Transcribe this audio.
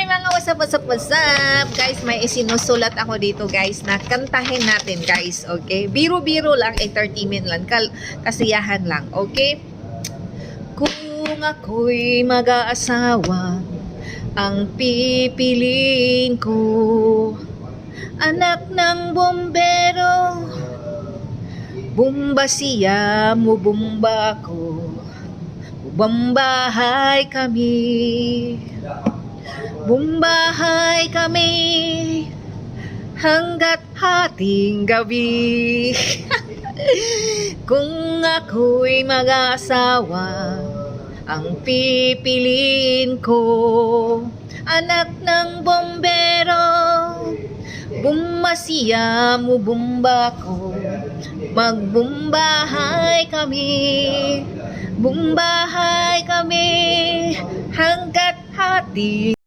mga what's up? Guys, may isinusulat ako dito guys na kantahin natin guys, okay? Biro-biro lang, 30 minutes lang, kasiyahan lang, okay? Kung ako'y mag-aasawa, ang pipiliin ko, anak ng bombero, bumba siya mo bumba ko, bumbahay kami, bumbahay kami hanggat hating gabi. Kung ako'y mag-asawa, ang pipiliin ko, anak ng bombero, bumba siya mo bumba ko, magbumbahay kami, bumbahay kami hanggat hati.